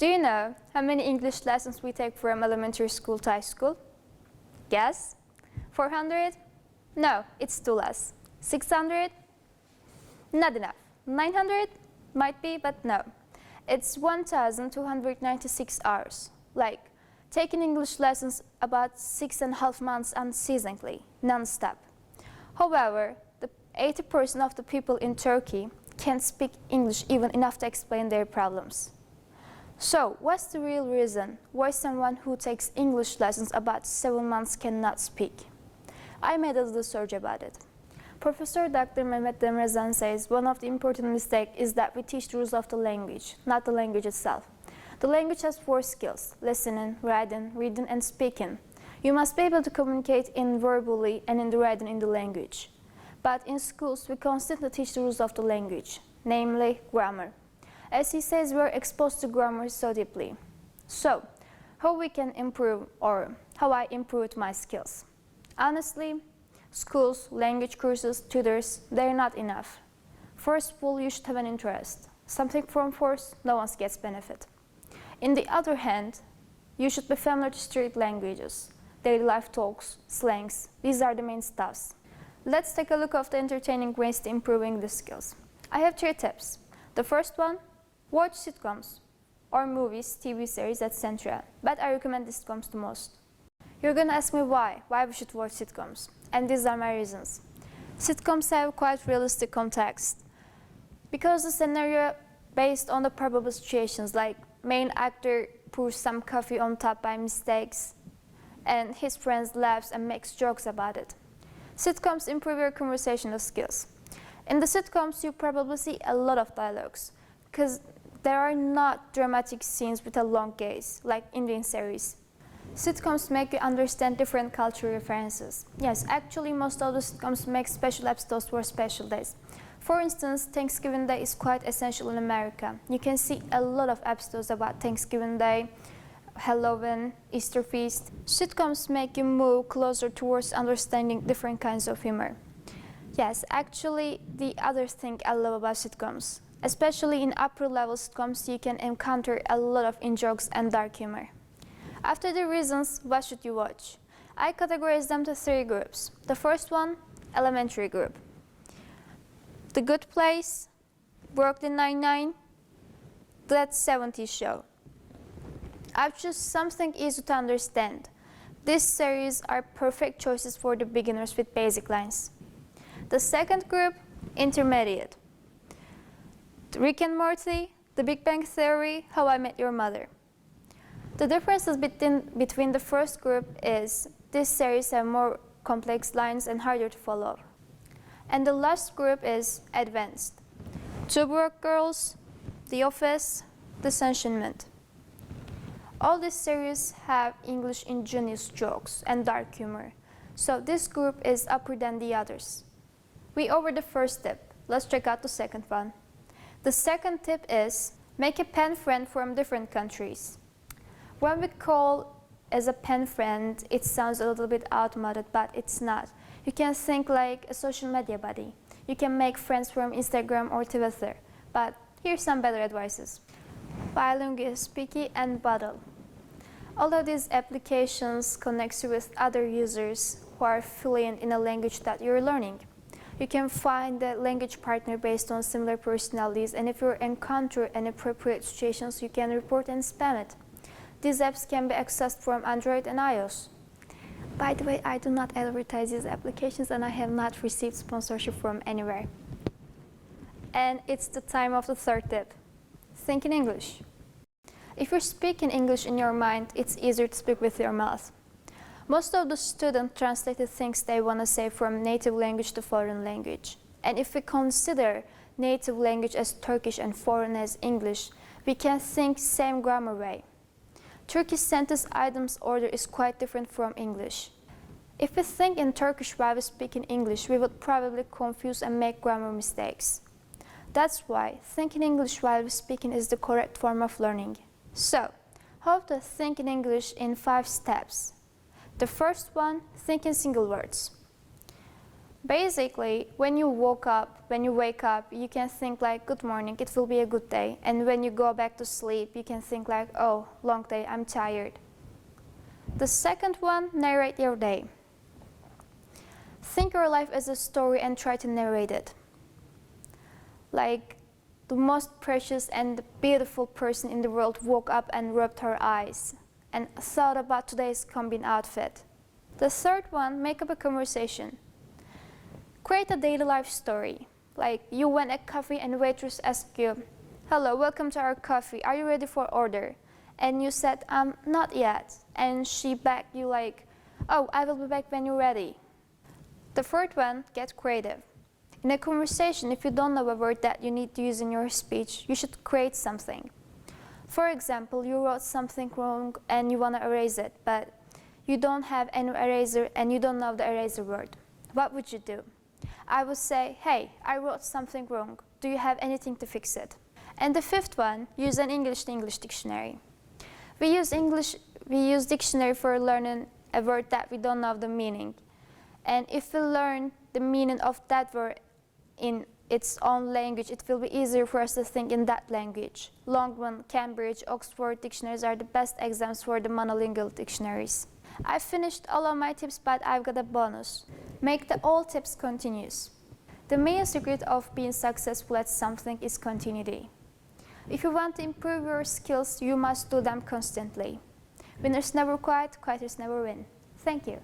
Do you know how many English lessons we take from elementary school to high school? Guess? 400? No, it's too less. 600? Not enough. 900? Might be, but no. It's 1,296 hours. Like, taking English lessons about 6.5 months unceasingly, non-stop. However, 80% of the people in Turkey can't speak English even enough to explain their problems. So, what's the real reason why someone who takes English lessons about 7 months cannot speak? I made a little search about it. Professor Dr. Mehmet Demirezan says one of the important mistakes is that we teach the rules of the language, not the language itself. The language has 4 skills: listening, writing, reading, and speaking. You must be able to communicate in verbally and in the writing in the language. But in schools, we constantly teach the rules of the language, namely grammar. As he says, we are exposed to grammar so deeply. So, how we can improve, or how I improved my skills? Honestly, schools, language courses, tutors, they're not enough. First of all, you should have an interest. Something from force, no one gets benefit. In the other hand, you should be familiar to street languages, daily life talks, slangs. These are the main stuffs. Let's take a look at the entertaining ways to improving the skills. I have 3 tips. The first one, watch sitcoms or movies, TV series, etc. But I recommend the sitcoms the most. You're gonna ask me why we should watch sitcoms. And these are my reasons. Sitcoms have quite realistic context. Because the scenario based on the probable situations, like main actor pours some coffee on top by mistakes and his friends laughs and makes jokes about it. Sitcoms improve your conversational skills. In the sitcoms, you probably see a lot of dialogues because there are not dramatic scenes with a long gaze, like Indian series. Sitcoms make you understand different cultural references. Yes, actually most of the sitcoms make special episodes for special days. For instance, Thanksgiving Day is quite essential in America. You can see a lot of episodes about Thanksgiving Day, Halloween, Easter feast. Sitcoms make you move closer towards understanding different kinds of humor. Yes, actually the other thing I love about sitcoms, especially in upper level sitcoms, you can encounter a lot of in-jokes and dark humor. After the reasons, what should you watch? I categorize them to 3 groups. The first one, elementary group. The Good Place, Brooklyn Nine-Nine, That 70s Show. I've chosen something easy to understand. These series are perfect choices for the beginners with basic lines. The second group, intermediate. Rick and Morty, The Big Bang Theory, How I Met Your Mother. The differences between the first group is these series have more complex lines and harder to follow. And the last group is advanced. Two Broke Girls, The Office, Disenchantment. All these series have English ingenious jokes and dark humor, so this group is upper than the others. We over the first tip. Let's check out the second one. The second tip is make a pen friend from different countries. When we call as a pen friend, it sounds a little bit outmoded, but it's not. You can think like a social media buddy. You can make friends from Instagram or Twitter, but here's some better advices. Bilingual, Speaky, and Bottle. All of these applications connect you with other users who are fluent in a language that you're learning. You can find a language partner based on similar personalities, and if you encounter inappropriate situations, you can report and spam it. These apps can be accessed from Android and iOS. By the way, I do not advertise these applications and I have not received sponsorship from anywhere. And it's the time of the third tip. Think in English. If you're speaking English in your mind, it's easier to speak with your mouth. Most of the students translate the things they want to say from native language to foreign language. And if we consider native language as Turkish and foreign as English, we can think same grammar way. Turkish sentence items order is quite different from English. If we think in Turkish while we speak in English, we would probably confuse and make grammar mistakes. That's why thinking English while speaking is the correct form of learning. So, how to think in English in 5 steps? The first one, think in single words. Basically, when you wake up, you can think like, good morning, it will be a good day. And when you go back to sleep, you can think like, oh, long day, I'm tired. The second one, narrate your day. Think your life as a story and try to narrate it. Like the most precious and beautiful person in the world woke up and rubbed her eyes and thought about today's combined outfit. The third one, make up a conversation. Create a daily life story. Like you went at coffee and waitress asked you, hello, welcome to our coffee, are you ready for order? And you said, not yet. And she backed you like, oh, I will be back when you're ready. The fourth one, get creative. In a conversation, if you don't know a word that you need to use in your speech, you should create something. For example, you wrote something wrong and you want to erase it, but you don't have any eraser and you don't know the eraser word. What would you do? I would say, hey, I wrote something wrong. Do you have anything to fix it? And the fifth one, use an English to English dictionary. We use dictionary for learning a word that we don't know the meaning. And if we learn the meaning of that word in its own language, it will be easier for us to think in that language. Longman, Cambridge, Oxford dictionaries are the best exams for the monolingual dictionaries. I've finished all of my tips, but I've got a bonus. Make the all tips continuous. The main secret of being successful at something is continuity. If you want to improve your skills, you must do them constantly. Winners never quit, quitters never win. Thank you.